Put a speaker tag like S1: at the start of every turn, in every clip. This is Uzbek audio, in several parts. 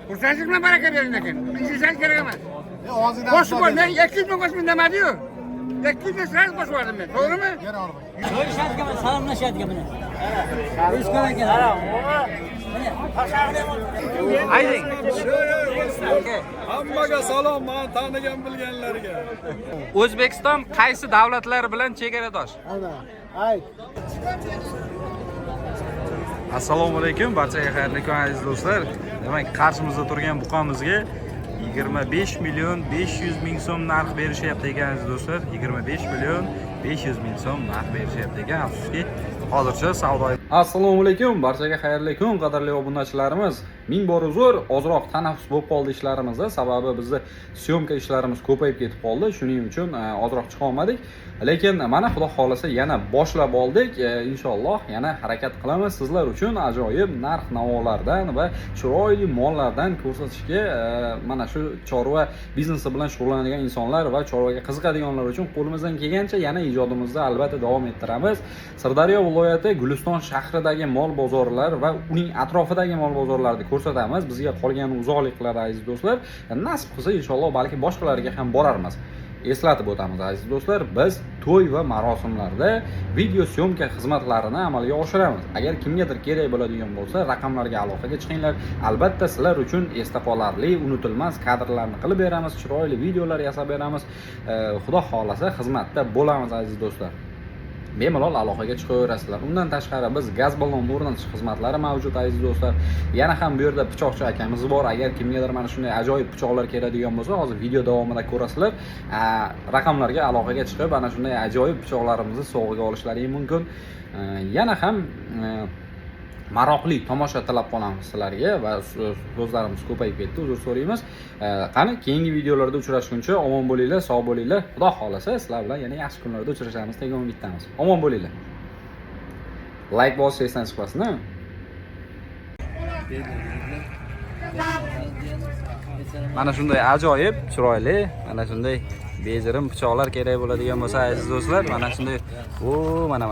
S1: Xursandchilikdan baraka bering lekin. Biznes kerak emas. Qo'shib bor, men 200 ming qo'shib demadi-yu. 200 ming sirasi qo'shib yubordim men. To'g'rimi?
S2: Ko'rishadigan, salomlashadigan buni. O'zgar ekan.
S1: Ayting.
S3: Hammaga salom, men tanigan bilganlarga.
S1: O'zbekiston qaysi davlatlar bilan chegaradosh?
S2: Ay.
S1: Assalomu alaykum, barchaga xayrli kun aziz do'stlar. Demak, qarshimizda turgan buqamizga 25 million 500 ming so'm narx berishyapti ekan aziz do'stlar. 25 million 500 ming so'm narx berishyapti ekan. Afsuski, hozircha savdo. Assalomu alaykum, barchaga xayrli kun, qadrli obunachilarimiz. Ming bor uzr, ozroq tanaffus bo'lib qoldi ishlarimizda, sababi bizda syomka ishlarimiz ko'payib ketib qoldi. Shuning uchun ozroq chiqa olmadik. Lekin mana xudo xolasa yana boshlab oldik. Inshaalloh yana harakat qilamiz sizlar uchun ajoyib narx-navolardan va chiroyli mollardan ko'rsatishga mana shu chorva biznesi bilan shug'ullanadigan insonlar va chorvaga qiziqadiganlar uchun qo'limizdan kelgancha yana ijodimizni albatta davom ettiramiz. Sirdaryo viloyati Guliston shahridagi mol bozorlar va uning atrofidagi mol bozorlarni ko'rsatamiz. Bizga qolgan uzoqliklar aziz do'stlar, nasib qilsa inshaalloh balki boshqalarga ham borarmiz. Eslatib o'tamiz aziz do'stlar, biz to'y va marosimlarda video syomka xizmatlarini amalga oshiramiz. Agar kimgadir kerak bo'ladigan bo'lsa, raqamlarga aloqaga chiqinglar. Albatta sizlar uchun esda qolarli, unutilmas kadrlarni qilib beramiz, chiroyli videolar yasab beramiz. Xudo xolasa xizmatda bo'lamiz aziz do'stlar. Bemalol aloqaga chiqaverasizlar. Undan tashqari biz gaz ballon o'rnatish xizmatlari mavjud aziz do'stlar. Yana ham bu yerda pichoqchi akamiz bor. Agar kimgadir mana shunday ajoyib pichoqlar kerakadigan bo'lsa, hozir video davomida ko'rasizlar. Raqamlarga aloqaga chiqib, ana shunday ajoyib pichoqlarimizni sovg'aga olishlari mumkin. Yana ham maroqli tomosha tilab qolamiz sizlarga va so'zlarimiz ko'payib ketdi, uzr so'raymiz. Qani keyingi videolarda uchrashguncha omon bo'linglar, sog' bo'linglar. Xudo xolasa sizlar bilan yana yaxshi kunlarda uchrashamiz degan umiddamiz. Omon bo'linglar. Like bosish esdan chiqmasin-a? Mana shunday ajoyib, chiroyli, mana shunday bejirim pichoqlar kerak bo'ladigan bo'lsa aziz do'stlar, mana shunday mana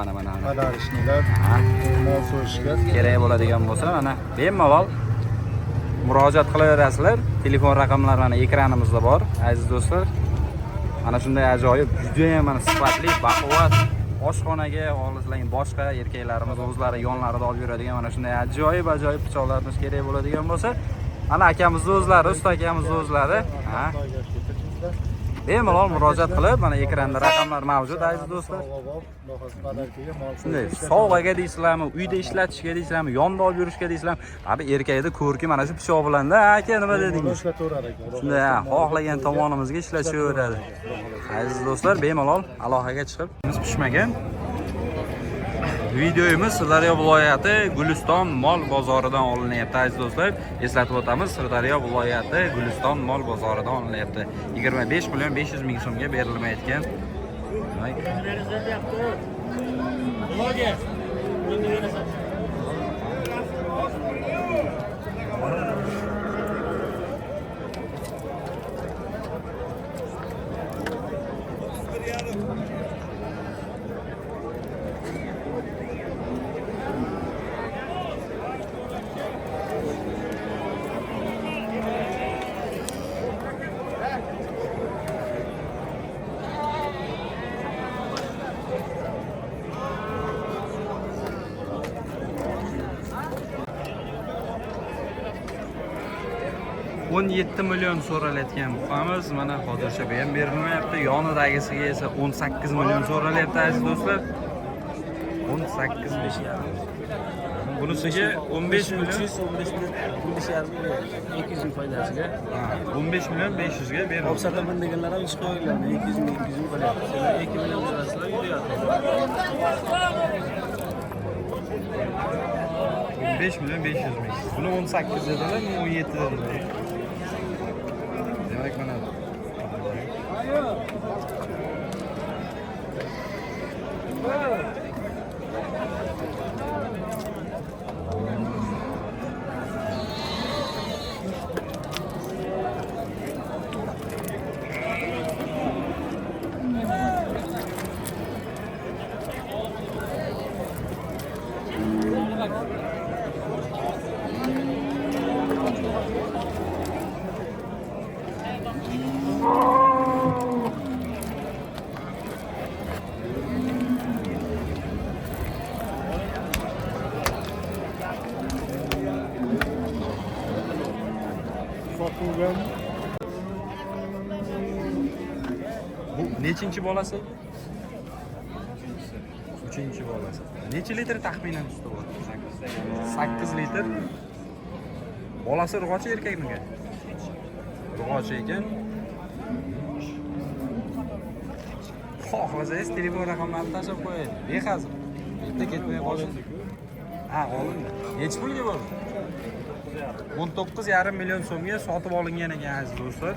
S3: Padarishnilar, mol so'yishga
S1: kerak bo'ladigan bo'lsa, mana bemalol murojaat qilaverasizlar. Telefon raqamlari mana ekranimizda bor aziz do'stlar. Mana shunday ajoyib, juda ham mana sifatli, baquvvat oshxonaga olislarning boshqa erkaklarimiz o'zlari yonlarida olib yuradigan mana shunday ajoyib pichoqlarimiz kerak bo'ladigan bo'lsa, mana akamizni o'zlari, usta akamizni o'zlari, bemalol murojaat qilib, mana ekranda raqamlar mavjud aziz do'stlar. Shunday sovg'aga deysizlarmi, uyda ishlatishga deysizlarmi, yonda olib yurishga deysizlarmi? Abi erkakda ko'rki mana shu pichoq bilan-da, aka nima dedingiz? Shunday, xohlagan tomonimizga ishlashaveradi. Aziz do'stlar, bemalol aloqaga chiqib, pishmagan videoyimiz Sirdaryo viloyati Guliston mol bozoridan olinyapti aziz do'stlar. Eslatib o'tamiz, Sirdaryo viloyati Guliston mol bozoridan olinyapti. 25 million 500 ming so'mga berilmayotgan. $17 million so'ralayotgan buqamiz mana hozircha ham berilmayapti. Yonidagisiga esa 18 million so'ralayapti aziz do'stlar. 18,5. Bunisiga 15 million
S2: 200 ming foydasiga.
S1: 15 million 500 ga berildi.
S2: O'xshata bundagilar ham ish qo'yilgan. 200 ming qo'yiladi. Sizlar 2 million so'rasizlar, yuryapti.
S1: 15 million 500 ming. Buni 18 dedilar, men 17 dedilar. Demak mana
S3: Sotuvgan.
S1: Bu nechinchi bolasi? 3-chi bolasi. Necha litr taxminan suti bor? 8 litr. Bolasi urg'ochi erkakmi? Urg'ochi ekan. Xohlasangiz telefon raqamlarini tashlab qo'ying. Behazil. Bitta ketmay qolsin. Ha, olindi. Necha pulga bor? 19,5 million so'mga sotib olingan ekan aziz do'stlar.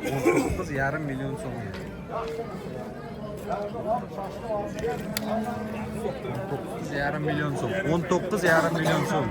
S1: 19,5 million so'mga. 19,5 million so'm. 19,5 million so'm.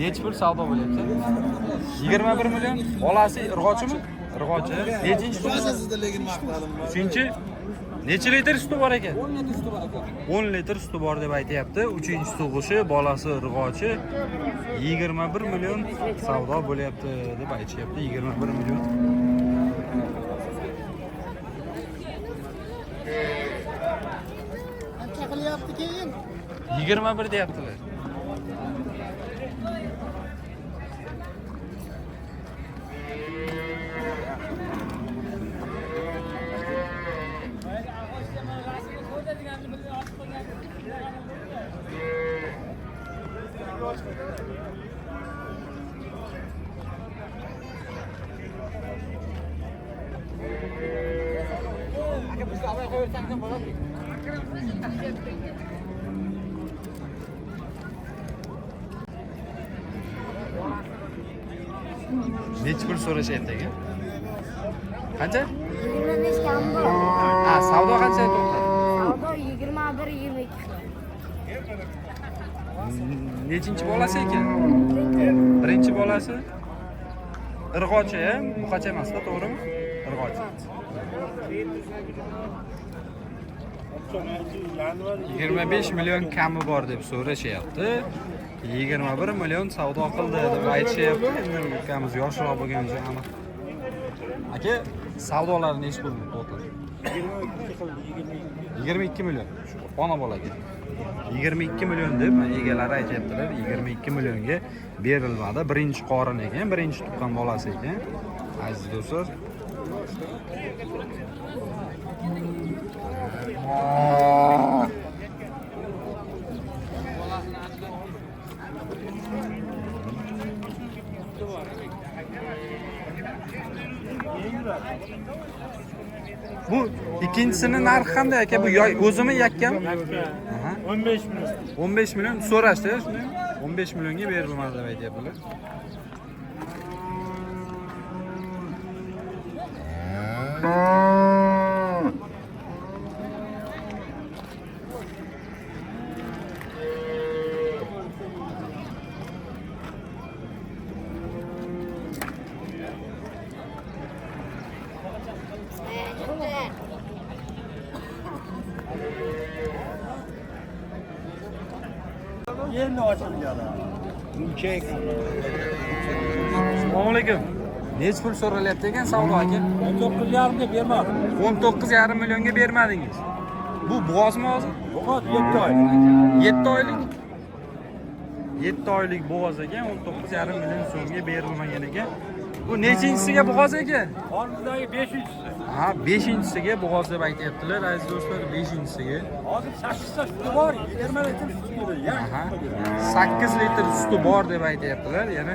S1: Necha pul savdo bo'lyapti? 21 million. Bolasi urg'ochimi? Urg'ochi. Nechinchi suti?
S2: Sizda lekin maqtadim.
S1: 3-chi. Necha litr suti bor ekan? 10 litr suti bor ekan. 10 litr suti bor deb aytayapti. 3-chi tug'ishi, bolasi urg'ochi. 21 million savdo bo'lyapti deb aytishyapti. 21 million.
S3: Qancha qilyapti keyin?
S1: 21 deyaptilar. Necha pul so'rashyapti aka? Qancha?
S4: 25 kam bor.
S1: Ha, savdo qancha to'xtadi?
S4: Savdo 21-22.
S1: Nechinchi bolasi ekan? Birinchi bolasi. Irg'ochi, buqacha emas-da, to'g'rimi? Irg'ochi. 25 million kami bor deb so'rashyapti. 21 million savdo qildi deb aytishyapti. Endi ukamiz yoshroq bo'lgani uchun aniq. Aka, savdolari necha pul to'g'ri? 22 million. Ona bolaga. 22 million deb egalari aytayaptilar. 22 millionga berilmadi. Birinchi qorin ekan, birinchi tuqqan bolasi ekan. Aziz do'stlar, bu ikkinchisini narxi qanday aka? Bu o'zimi yakkam?
S3: 15 million.
S1: 15 million so'rashdi, shuni 15 millionga berilmadi deb aytayaptilar.
S3: Yerni ochilgan. Chek.
S1: Assalomu alaykum. Necha pul so'ralyapti ekan savdo aka?
S3: 19,5 deb bermoqdim.
S1: 19,5 millionga bermadingiz. Bu bo'g'ozmi hozir?
S3: Bo'g'oz 7 oy.
S1: 7 oylik. 7 oylik bo'g'oz ekan, 19,5 million so'mga berilmagan ekan. Bu nechinchisiga bo'g'oz ekan?
S3: Oldidagi 500.
S1: Ha, 5-chisiga bo'g'oz deb aytyaptilar, aziz do'stlar, 5-chisiga.
S3: Hozir 8 ta suti bor, 20 litr suti bor.
S1: Aha. 8 litr suti bor deb aytyaptilar, yana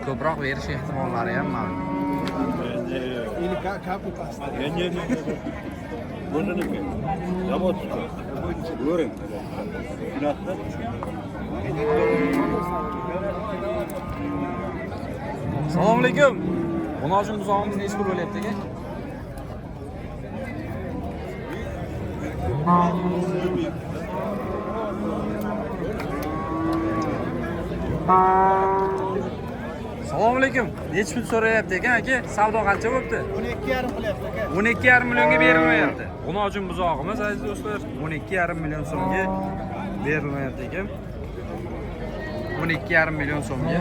S1: ko'proq berish ehtimollari ham mavjud.
S3: Или как вы поставили? Не. Можно не пить. Завод. Говорим.
S1: Assalomu alaykum. Munojim buzog'imiz necha pul bo'lyapti aka? Assalomu alaykum. Necha pul so'rayapti ekan aka? Savdo qancha bo'pti?
S3: 12,5 qilyapti aka.
S1: 12,5 millionga berilmayapti. Munojim buzog'imiz aziz do'stlar 12,5 million so'mga berilmayapti ekan. 12,5 million so'mga.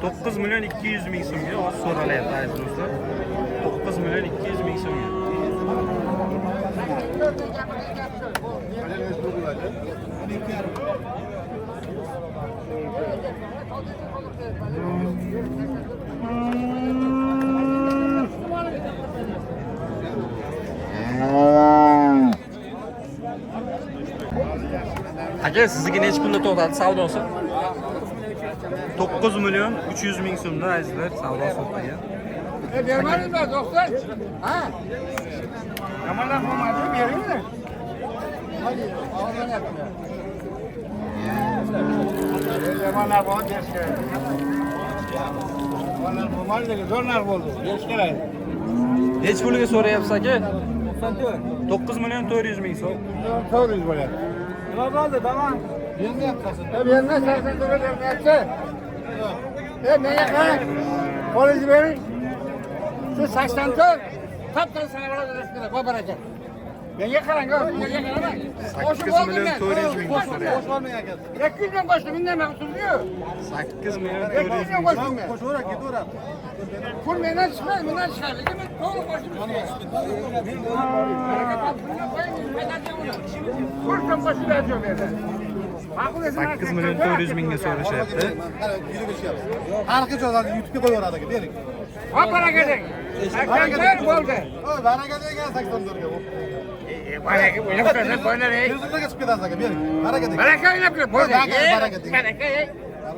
S1: $9 milyon 200 ming so'mga hozir so'ralyapti aziz do'stlar. 9 milyon 200 ming so'mga. Aka, sizga necha pulda to'xtadi savdosi? 9 milyon 300 ming so'mda azizlar savdo so'qagan.
S3: Bermadingmi do'stlar? Ha? Yomonlar bo'lmadi, beringlar. Yomonlar bo'ldi, berishga. Yomonlar bo'lmadi, zo'rlar bo'ldi. Berish kerak.
S1: Necha pulga so'rayapsiz aka? 9 milyon 400 ming so'm.
S3: 400 bo'lyapti. Nima bo'ldi, tamam? Bermayapsiz. Bermay, 80 to'la bermayapti. Menga qarang. Qo'lingizni bering. Shu 84 tapdan sana beradi, bor baraka. Menga qarang, menga qarang.
S1: 8 milyon 400 ming so'rayapti.
S3: Qo'sh olmang aka. 200 ming qo'shdim, mendan maqsudmi?
S1: 8 milyon
S3: 200
S1: 400
S3: ming
S1: ming.
S3: qo'shdim. Qo'shaveradi, ketaveradi. Pul mendan chiqmaydi, mendan chiqadi. Lekin men to'g'ri qo'shdim. Baraka topdim, qo'ying, qo'shdim yo'q berdi.
S1: 8 milyon 400 mingga so'rashyapti.
S3: Harqi jo'zadi, YouTube'ga qo'yaveradi aka, bering.
S4: Hop baraka deng. 84 bo'ldi.
S3: Oy, baraka degan 84 ga.
S4: Baraka o'ynab turadi, bo'lar ey.
S3: Yuzingizga chiqib ketasiz aka, bering. Baraka deng.
S4: Baraka o'ynab turadi, bo'ldi.
S3: Baraka deng.
S4: Baraka ey.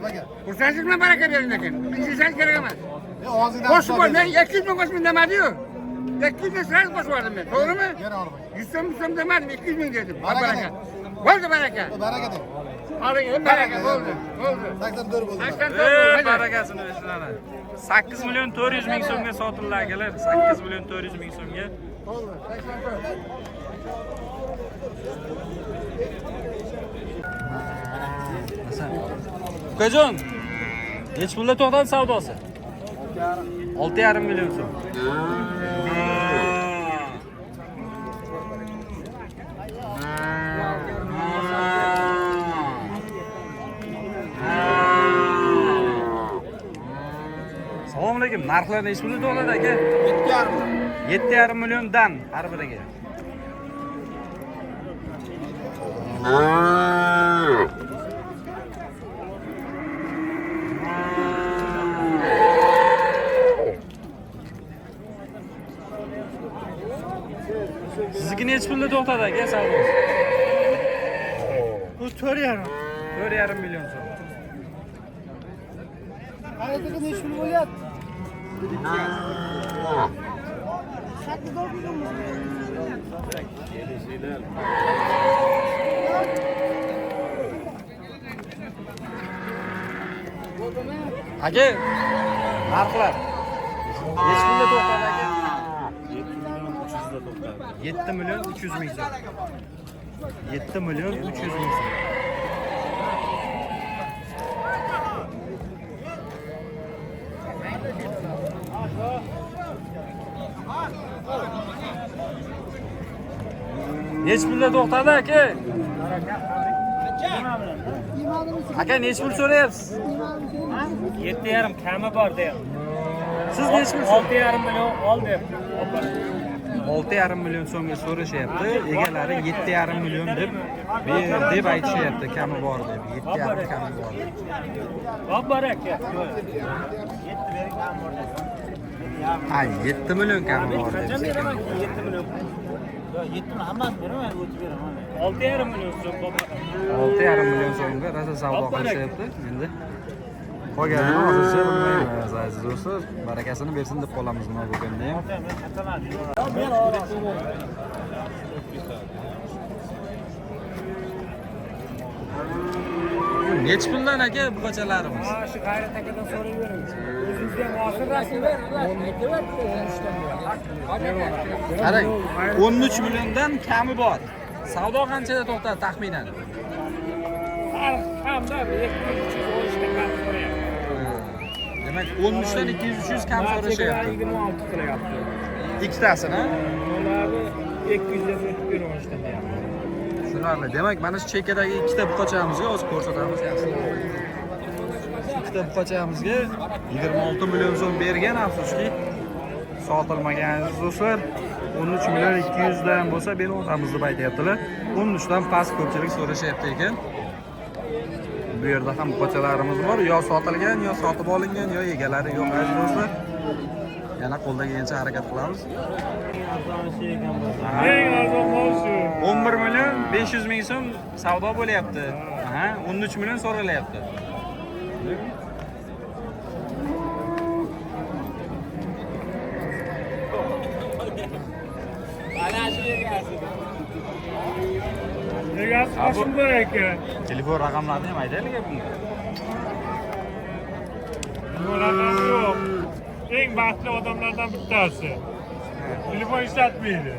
S3: Baraka.
S4: Kursangizmi baraka bering lekin. Biznes kerak emas.
S3: Og'zingdan
S4: Qo'shib qo'y, men 200 ming qo'shdim demadi-yu. 200 ming sirasiz qo'shib yubordim men, to'g'rimi? 100 so'm demadim, 200 ming dedim. Baraka. Bo'ldi baraka.
S3: Baraka deng.
S4: Oling, baraka bo'ldi. Bo'ldi.
S3: 84 bo'ldi.
S4: 84
S1: Barakasini bersinlar. 8 milyon 400 ming so'mga sotildi akalar. 8 milyon 400 ming so'mga.
S4: bo'ldi. 84.
S1: Ukajon, necha pulda to'xtadi savdosi? 6,5 million so'm. Assalomu alaykum. Narxlar necha pulda to'xtadi aka? 7,5 milliondan har biriga. Sizga necha pulda to'xtadi aka savdosi?
S3: Bu 4,5.
S1: 4,5 million so'm.
S3: Hayatda necha pul bo'lyapti?
S1: Aka, narxlar necha pulda to'xtadi aka? 7 milyon 300 ming so'm. 7 milyon 300 ming so'm. Nechi pulda to'xtadi aka? Aka nechi pul so'rayapsiz?
S2: 7,5 kami bor deyapti.
S1: Siz nechi pul
S2: 6,5 million ol deyapti.
S1: 6,5 million so'mga so'rashyapti. Egalari 7,5 million deb aytishyapti, kami bor deb. 7,5 kami bor.
S2: Bor aka.
S1: Ha, 7 million kami bor deb.
S2: 7 million. 7 million hammasini beraman, o'tib beraman. 6,5 million so'm bor.
S1: 6,5 million so'mga rosa savdo qilishyapti. Endi qolganini hozircha bilmaymiz aziz do'stlar. Barakasini bersin deb qolamiz nima bo'lganda ham. Nechi puldan aka bu qochalarimiz?
S2: Shu G'ayrat akadan so'rayvering. O'zingizga ham hozir rasmlar.
S1: Qarang, 13 milliondan kami bor. Savdo qanchada to'xtadi taxminan?
S2: Hamda 200 olishda kam so'rayapti.
S1: Demak 13 dan 200-300 kam so'rashyapti.
S2: 26 qilyapti.
S1: Ikkitasini?
S2: Ularni 200 ga olishdan deyapti.
S1: Tushunarli. Demak, mana shu chekkadagi ikkita buqachamizga o'zi ko'rsatamiz yaxshi. Ikkita buqachamizga 26 million so'm bergan, afsuski sotilmagan aziz do'stlar. 13 million 200 dan bo'lsa berib o'tamiz deb aytayaptilar. 13 dan past ko'pchilik so'rashyapti ekan. Bu yerda ham buqachalarimiz bor, yo sotilgan, yo sotib olingan, yo egalari yo'q aziz do'stlar. Yana qo'ldan kelgancha harakat qilamiz.
S2: Eng arzon bo'lsa
S1: 11 million 500 ming so'm savdo bo'lyapti. Aha, 13 million so'ralyapti.
S2: egasi qo'shimda ekan.
S1: Telefon raqamlarini ham aytaylik bunga.
S2: Bu raqam yo'q. Eng baxtli odamlardan bittasi. Telefon ishlatmaydi.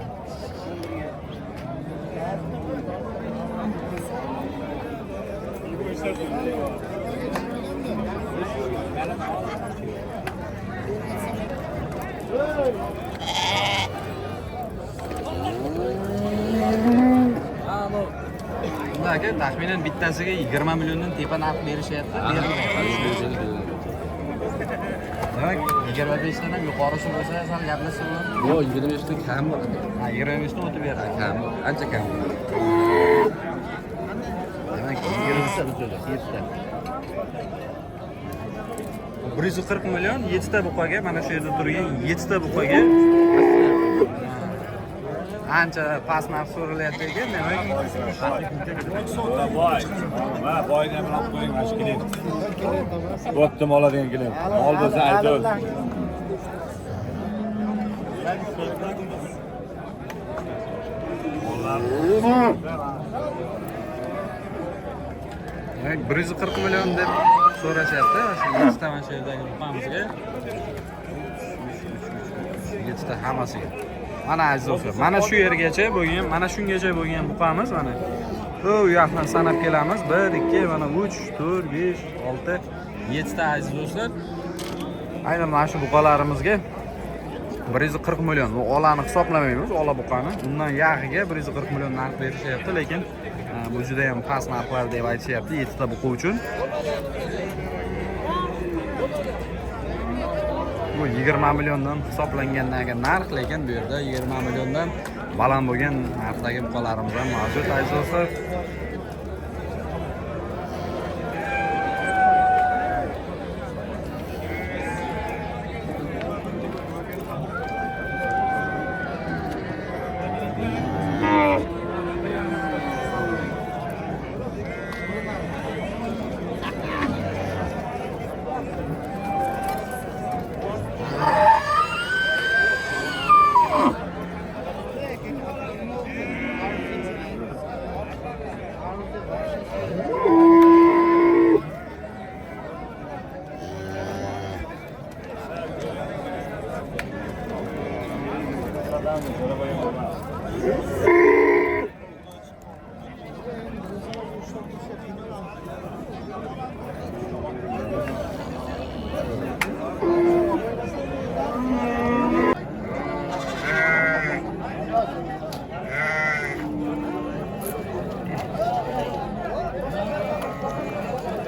S1: Bunda aka taxminan bittasiga 20 milliondan tepa narx berishyapti. Demak, 25 dan ham yuqorisi bo'lsa, sal gaplashsa bo'ladi.
S5: Yo'q, 25 dan kam bor.
S1: Ha, 25 dan o'tib beradi.
S5: Kam, ancha kam.
S1: Demak, 7 140 million 7 ta buqaga, mana shu yerda turgan 7 ta buqaga ancha past narx so'ralayotgan ekan, demak
S6: Ha, boyga bilan qo'ying mana shu klient. Bo'tdim oladigan klient. Mol bo'lsa aydol.
S1: demak 140 million deb so'rashyapti. Shu 7 ta mana shu yerdagi buqamizga 7 ta hammasiga. Mana aziz do'stlar, mana shu yergacha bo'lgan, mana shungacha bo'lgan buqamiz mana. Bu yoqdan sanab kelamiz. 1 2 mana 3 4 5 6 7 ta aziz do'stlar. Aynan mana shu buqalarimizga 140 million. Bu olani hisoblamaymiz, ola buqani. Undan yag'iga 140 million narx berishyapti, lekin bu juda ham past narxlar deb aytishyapti 7 ta buqa uchun. Bu 20 milliondan hisoblangandagi narx, lekin bu yerda 20 milliondan baland bo'lgan narxdagi buqalarimiz ham mavjud aziz do'stlar.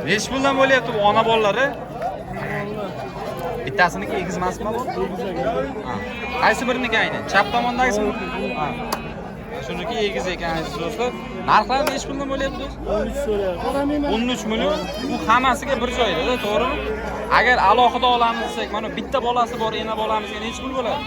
S1: Nechi puldan bo'lyapti bu ona bolalari? Bittasiniki egiz emasmi bu? Ha. Qaysi biriniki aynan? Chap tomondagisimi? Ha. Shuniki egiz ekan aziz do'stlar. Narxlari nechi puldan bo'lyapti?
S2: 13 so'rayapti.
S1: 13 million. Bu hammasiga bir joyda, to'g'rimi? Agar alohida olamiz desak, mana bitta bolasi bor, ena bolamizga nechi pul bo'ladi?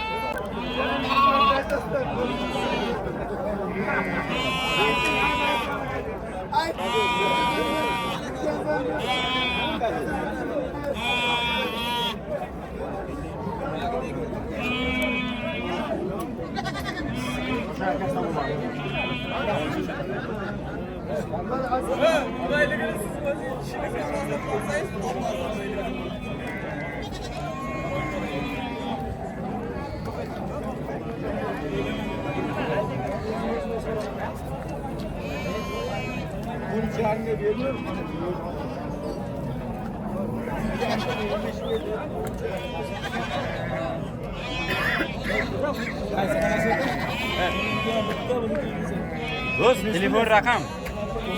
S1: Do'st, telefon raqam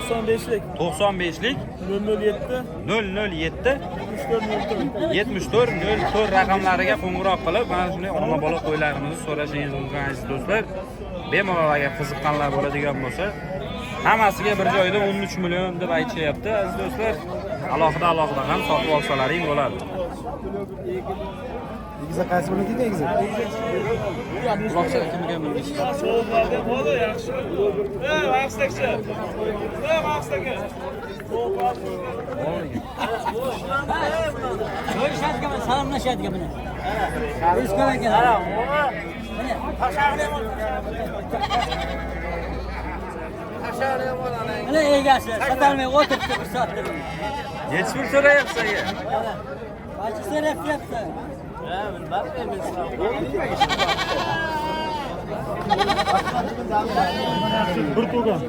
S2: 95lik
S1: 95lik
S2: 007
S1: 007 74 04 raqamlariga qo'ng'iroq qilib, mana shunday ona bola qo'ylarimizni so'rashingiz mumkin aziz do'stlar. Bemalol agar qiziqqanlar bo'ladigan bo'lsa, hammasiga bir joyda 13 million deb aytishyapti aziz do'stlar. Alohida ham sotib olsalaring bo'ladi.
S3: Egiza qaysi birini deydi egiza?
S1: Quloqcha kimga bilmish.
S2: so'zlarda bo'ldi yaxshi. Vaqtdagi. Vaqtdagi.
S7: Ko'rishadigan, salomlashadigan buni. Ko'rishgan ekan. Mana egasi, sotalmay o'tiribdi bir soatda.
S1: Nechi pul so'rayapsiz aka?
S7: Qancha so'rayapti?
S2: Bir to'g'on.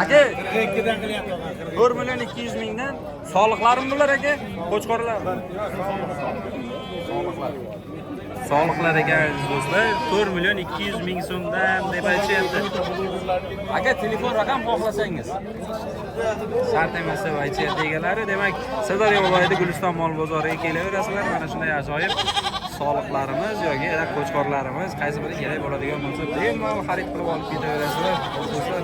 S1: Aka 1 million 200 mingdan soliqlarim bular aka, qo'chqorlar. Soliqlar ekan aziz do'stlar, 4 million 200 ming so'mdan deb aytishyapti. Aka telefon raqam xohlasangiz. Shart emas deb aytishyapti egalari. Demak, Sirdaryo viloyati Guliston mol bozoriga kelaverasizlar. Mana shunday ajoyib soliqlarimiz yoki qo'chqorlarimiz qaysi biri kerak bo'ladigan bo'lsa, bemalol xarid qilib olib ketaverasizlar do'stlar.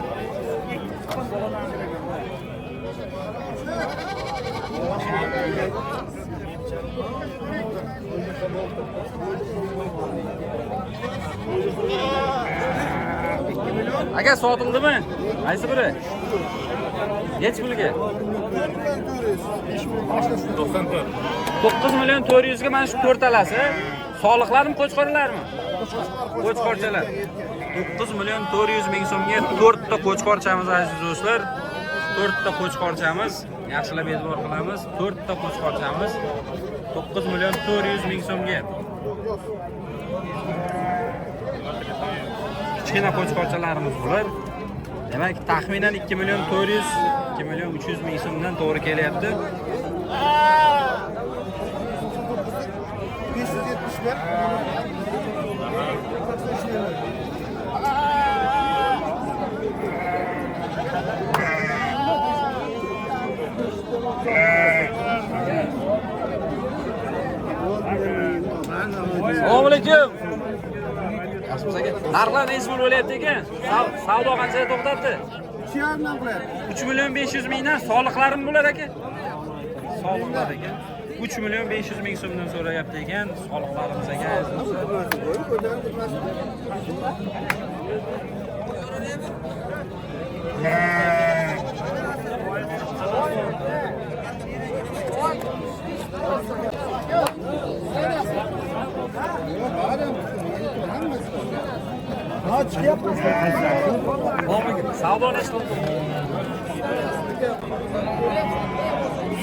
S1: Aka sotildimi? Qaysi biri? Nechi pulga? 9 million 400 ga mana shu to'rtalasi. Soliqlarmi, qo'chqorlarmi? Qo'chqorchalar. 9 million 400 ming so'mga 4 ta qo'chqorchamiz aziz do'stlar. 4 ta qo'chqorchamiz. Yaxshilab e'tibor qilamiz. 4 ta qo'chqorchamiz 9 million 400 ming so'mga. Kichkina qo'chqorchalarimiz bular. Demak, taxminan 2 million 400, 2 million 300 ming so'mdan to'g'ri kelyapti.
S3: 571.
S1: Assalomu alaykum. Yaxshimisiz aka? Narxlar nechi pul bo'lyapti ekan? Savdo qanchaga to'xtatdi?
S3: 3,5 qilyapti.
S1: 3 million 500 mingdan soliqlarim bo'lar ekan. Soliqlar ekan. 3 million 500 ming so'mdan so'rayapti ekan soliqlarimiz ekan. Savdo nechta?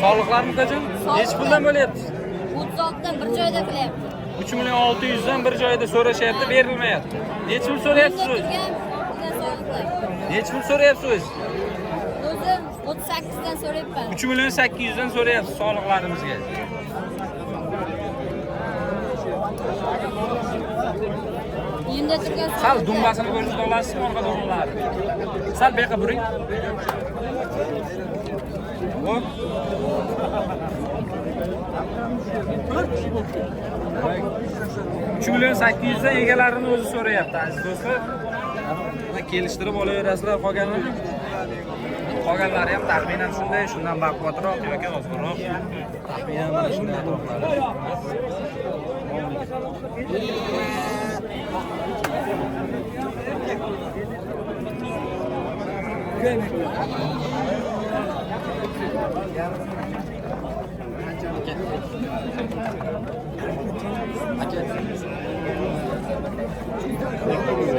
S1: Soliqlarni qachon? Nechi puldan bo'lyapti?
S8: 36 dan bir joyda qilyapti.
S1: 3 million 600 dan bir joyda so'rashyapti, berilmayapti. Nechi pul so'rayapsiz? Nechi pul so'rayapsiz?
S8: O'zim 38 dan so'rayapman.
S1: 3 million 800 dan so'rayapsiz soliqlarimizga.
S8: Yunda turgan
S1: Sal dumbasini ko'rsata olasizmi orqa o'rinlari? Sal bu yoqqa buring. Hop. 3.800.000 dan egalarini o'zi so'rayapti aziz do'stlar. Mana kelishtirib olaverasizlar qolganlarni. Qolganlari ham taxminan shunday, shundan baquvvatroq yoki ozroq. Taxminan mana shunday atroflarda.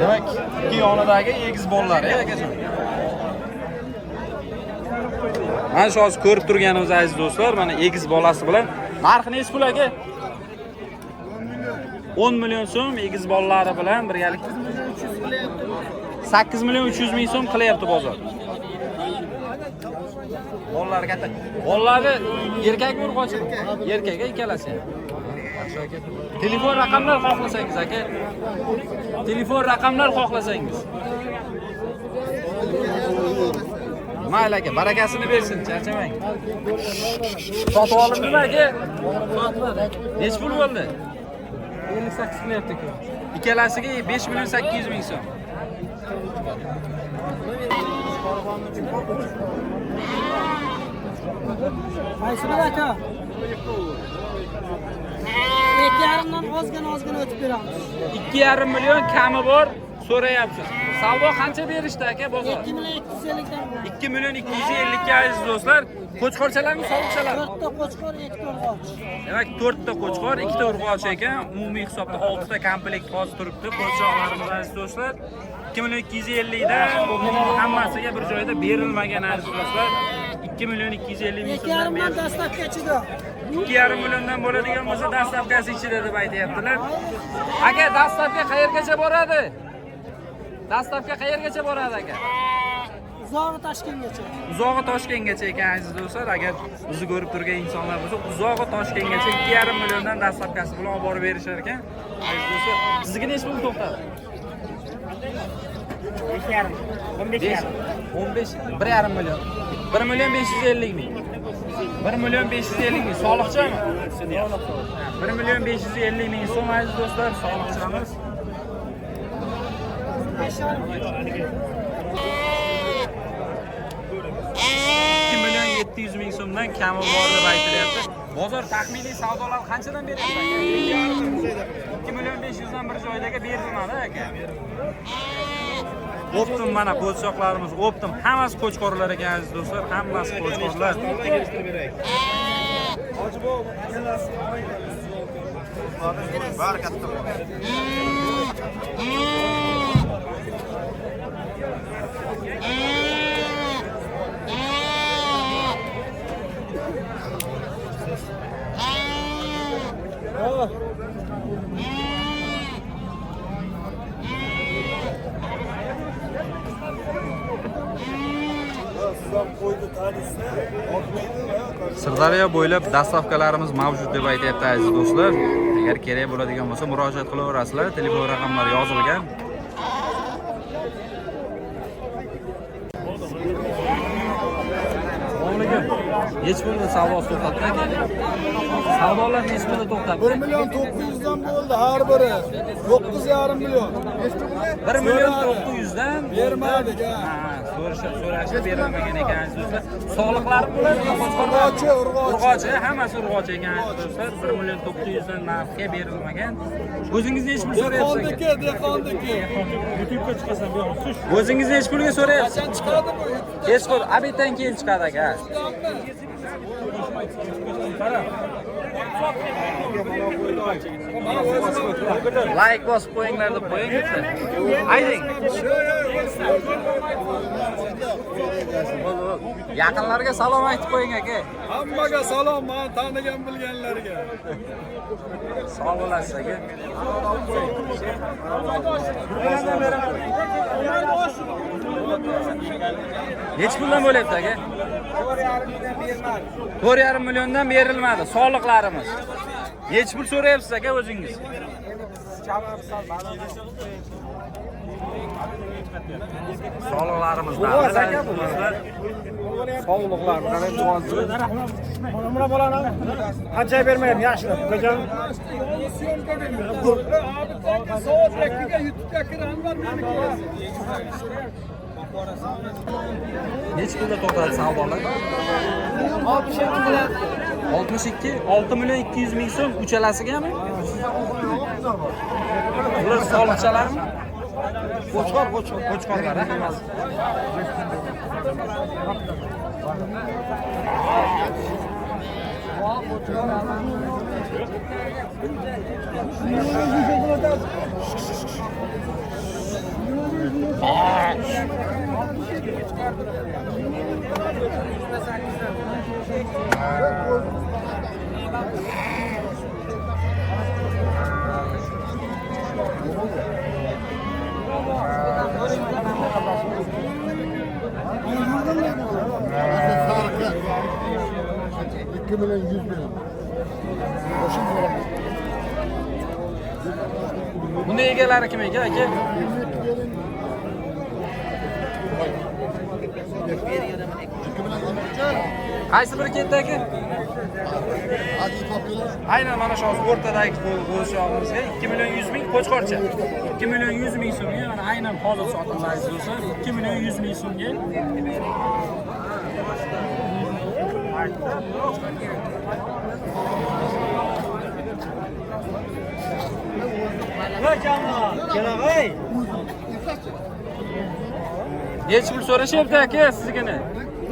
S1: Demak, ikki yonidagi egiz bolalar, akajon. Mana shu hozir ko'rib turganimiz aziz do'stlar, mana egiz bolasi bilan narxi nechi pul aka? 10 million so'm egiz bolalari bilan birgalikda 8 million 300 ming so'm qilyapti bozor. Bolalar katta. Bolalari erkakmi urg'ochimi? Erkak ikkalasi. Yaxshi aka. Telefon raqamlar xohlasangiz aka. Telefon raqamlar xohlasangiz. Mayli aka, barakasini bersin, charchamang. Sotib olindimi aka? Nechi pul bo'ldi?
S2: 58 qilyapti aka.
S1: Ikkalasiga 5 million 800 ming so'm.
S7: Qaysi bir aka? 2,5 ozgina o'tib beramiz.
S1: 2,5 million kami bor, so'rayapsiz. Savdo qancha berishdi aka bozor?
S7: 2 million 250 dan.
S1: 2 million 250 ga aziz do'stlar. Qo'chqorchalarmi, sovuqchalarmi?
S7: 4 ta qo'chqor, 2 ta urg'och.
S1: Demak, 4 ta qo'chqor, 2 ta urg'och ekan. Umumiy hisobda 6 ta komplekt hozir turibdi. Qo'chqorlarimiz aziz do'stlar. 2 million 250 dan hammasiga bir joyda berilmagan aziz do'stlar. 2 million 250 ming so'mdan
S7: 2,5 dan dastavkachida.
S1: 2,5 milliondan bo'ladigan bo'lsa, dastavkasi ichida deb aytayaptilar. Aka, dastavka qayergacha boradi? Dastavka qayergacha boradi aka?
S7: Uzog'i Toshkentgacha.
S1: Uzog'i Toshkentgacha ekan aziz do'stlar. Agar bizni ko'rib turgan insonlar bo'lsa, uzog'i Toshkentgacha 2,5 milliondan dastavkasi bilan olib borib berishar ekan. Aziz do'stlar, sizga necha pul to'xtadi?
S2: 15,5.
S1: 15, 1,5 million. 1 million 550 ming. 1 million 550 ming soliqchami? 1 million 550 ming so'm aziz do'stlar, soliqchamiz. 2 million 700 ming so'mdan kami bor deb aytilyapti. Bozor taxminiy savdolar qanchadan beryapti aka? 2 million 500 dan bir joydagi berilmadi aka. Optim mana qo'chqorlarimiz, optim hammasi qo'chqorlar ekan aziz do'stlar, hammasi qo'chqorlar. Barakatli. Sirdaryo bo'ylab dastavkalarimiz mavjud deb aytayapti aziz do'stlar. Agar kerak bo'ladigan bo'lsa, murojaat qilaverasizlar. Telefon raqamlari yozilgan. Hech bo'ldi savdosi to'xtatdi aka. Savdolar hech bo'ldi to'xtatdi.
S3: 1 million 900 dan bo'ldi har biri. 9,5 million.
S1: 1 million 900 dan
S3: Bermadik ha.
S1: So'rashib berilmagan ekan aziz do'stlar. Soliqlar bo'ladi, urg'ochi, hammasi urg'ochi ekan aziz do'stlar. 1 million 900 dan narxga berilmagan. O'zingiz necha pul so'rayapsiz aka?
S3: Dehqonniki.
S2: YouTube'ga chiqasan bu yoq.
S1: O'zingiz necha pulga so'rayapsiz?
S3: Qachon chiqadi bu?
S1: Kechqurun obeddan keyin chiqadi aka. Like bosib qo'yinglar deb qo'ying. Ayting. Yaqinlarga salom aytib qo'ying aka.
S3: Hammaga salom, men tanigan bilganlarga.
S1: Sog' bo'lasiz aka. Necha puldan bo'lyapti aka? 4,5 milliondan berilmadi soliqlarimiz. Necha pul so'rayapsiz aka o'zingiz? Sog'liqlarimiz bilan do'stlar.
S2: Mana bolani qancha bermayapti, yaxshi. Ukajon.
S1: Necha pulda to'xtadi savdolar? 62, 6 million 200 ming so'm uchalasizgami? Ular soliqchalarmi? Qo'chqorlar hammasi. Buni egalari kim ekan aka? Qaysi biri ketdi aka? Aynan mana shu o'rtadagi qo'shog'imizga 2 million 100 ming qo'chqorcha. 2 million 100 ming so'mga, mana aynan hozir sotilmaydi do'stlar. 2 million 100 ming so'mga. Necha pul so'rashyapti aka sizgani?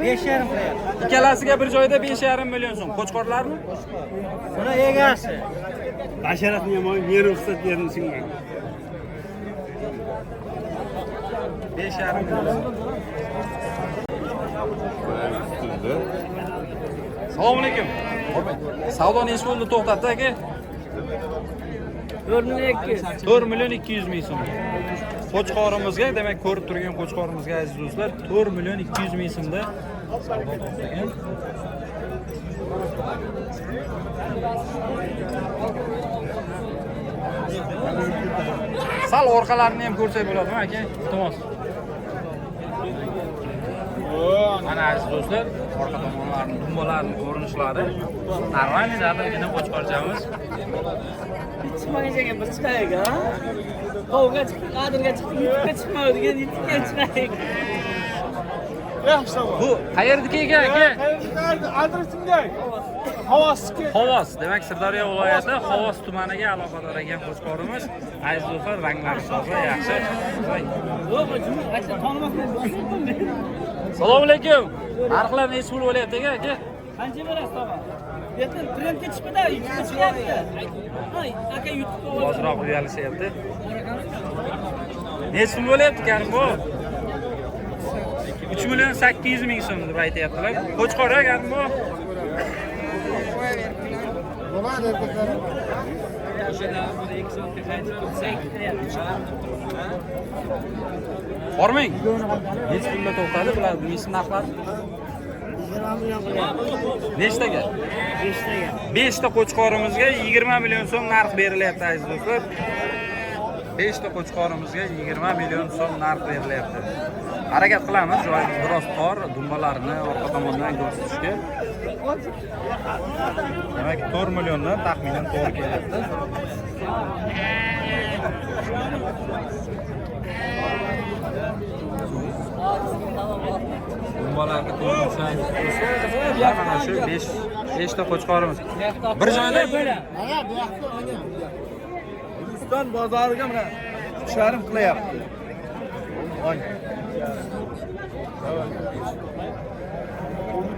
S2: 5,5 qilyapti.
S1: Ikkalasiga bir joyda 5,5 million so'm. Qo'chqorlarmi?
S2: Buni egasi. Basharatni ham yer ruxsat berishinglar.
S1: 5,5 million. Assalomu alaykum. Savdo necha bo'ldi to'xtatdi aka? 4 million 200 ming so'm. Qo'chqorimizga, demak ko'rib turgan qo'chqorimizga aziz do'stlar, 4 million 200 ming so'mda savdo to'xtagan. Sal orqalarini ham ko'rsak bo'ladimi aka? Iltimos. Mana aziz do'stlar, orqa tomonlarini, dumbalarning ko'rinishlari. Normalniy dadilgina qo'chqorchamiz.
S2: Chiqmagan bir chiqaylik, ha? Qovga chiqib, qadirga chiqib, yutga chiqmaydigan yutga chiqaylik. Yaxshi.
S1: Bu qayerdiki ekan aka?
S2: Adresimga. Xovosga.
S1: Xovos, demak Sirdaryo viloyati Xovos tumaniga aloqador ekan qo'chqorimiz. Aziz do'stlar, ranglari toza, yaxshi.
S2: Yo'q, aytsa tanimasman.
S1: Assalomu alaykum. Narxlar necha pul bo'lyapti aka?
S2: Qancha berasiz, tog'a? Yerdan trendga chiqmada, yutga chiqyapti. Ay, aka yutib qo'ydi.
S1: Ozroq uyalashyapti. Necha pul bo'lyapti karim bu? 3 million 800 ming so'm deb aytayaptilar. Qo'chqor karim bu. Bormang. Necha pulda to'xtadi bular? Nechta narxlar?
S7: 20 million qilyapti.
S1: Nechtaga?
S7: 5taga.
S1: 5 ta qo'chqorimizga 20 million so'm narx berilyapti aziz do'stlar. 5 ta qo'chqorimizga 20 million so'm narx berilyapti. Harakat qilamiz, joyimiz biroz tor, dumbalarni orqa tomondan ko'rsatishga. Demak, 4 milliondan taxminan to'g'ri kelyapti. Dumbalarni ko'rsangiz, mana shu 5 ta qo'chqorimiz. Bir joyda
S3: Guliston bozoriga mana 3,5 qilyapti.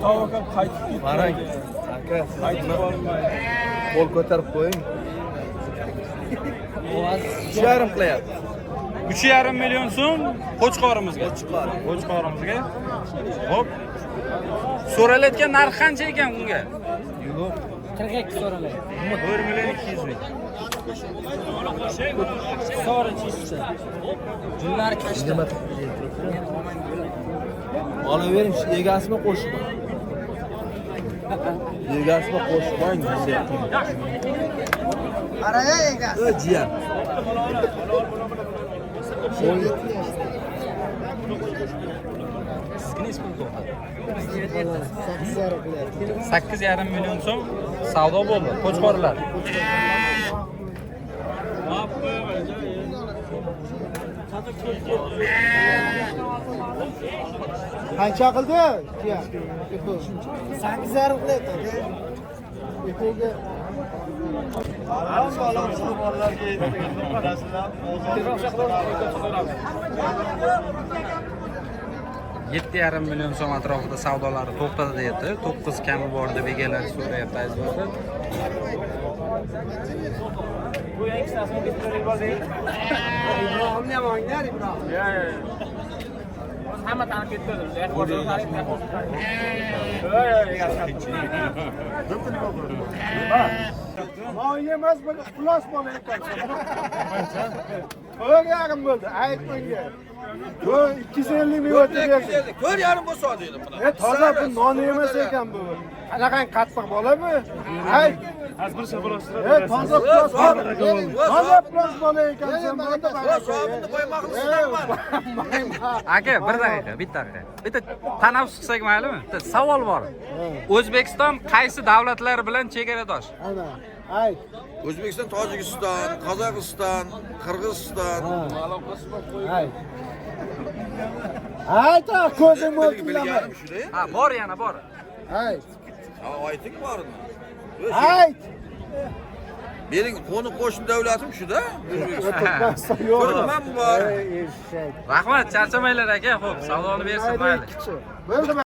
S2: Tavakal qaytib ketdi.
S3: Qarang, aka, qaytib bormaydi. Qo'l ko'tarib qo'ying. 3,5 qilyapti.
S1: 3,5 million so'm qo'chqorimizga. Qo'chqorimizga. Xo'p. So'ralayotgan narx qancha ekan unga?
S3: Yo'q.
S2: 42 so'ralaydi.
S1: 1 million 200 ming.
S2: Sori chishdi. Junlar kashdi.
S3: Olavering, egasini qo'shma. Egasini qo'shmang, deyapti.
S7: Qaraya egasi.
S3: Jiyan.
S1: Sakkiz yarim million so'm savdo bo'ldi. Qo'chqorlar.
S3: Qancha qildi? 8,5 qilyapti. Ekoga
S1: yetti yarim million so'm atrofida savdolari to'xtadi deyapti. 9 kami bor deb egalari so'rayapti azizlar.
S2: Bu ikkitasini bitirib yubordik.
S3: Ibrohimni ham olinglar, Ibrohim.
S2: Hamma tanib ketdi.
S3: Moy emas, bu xullas bola ekan. To'rt yarim bo'ldi, aytmangga. Bu 250 ming o'tdi.
S5: 4,5 bo'lsa deydi buni.
S3: Toza bu non emas ekan bu. Qanaqangi qattiq bola bu? Ayt. Toza plos bola. Toza plos bola ekan. Sen bunda
S5: Hisobini qo'ymoqlisiz.
S1: Aka, bir daqiqa, bitta daqiqa. Bitta tanaffus qilsak maylimi? Bitta savol bor. O'zbekiston qaysi davlatlar bilan chegaradosh?
S3: ana. Ayt.
S5: O'zbekiston, Tojikiston, Qozog'iston, Qirg'iziston.
S3: Ayt. Ayt, ko'zim o'tdilar.
S1: Ha, bor yana bor.
S3: Ayt.
S5: Ayting bormi?
S3: Ayt.
S5: Mening qo'ni-qo'shni davlatim shu-da.
S3: O'tirmasdan yo'q.
S5: Turman bor.
S3: Eshak.
S1: Rahmat, charchamanglar aka. Xo'p, savdoni bersin mayli.
S3: Bo'ldi.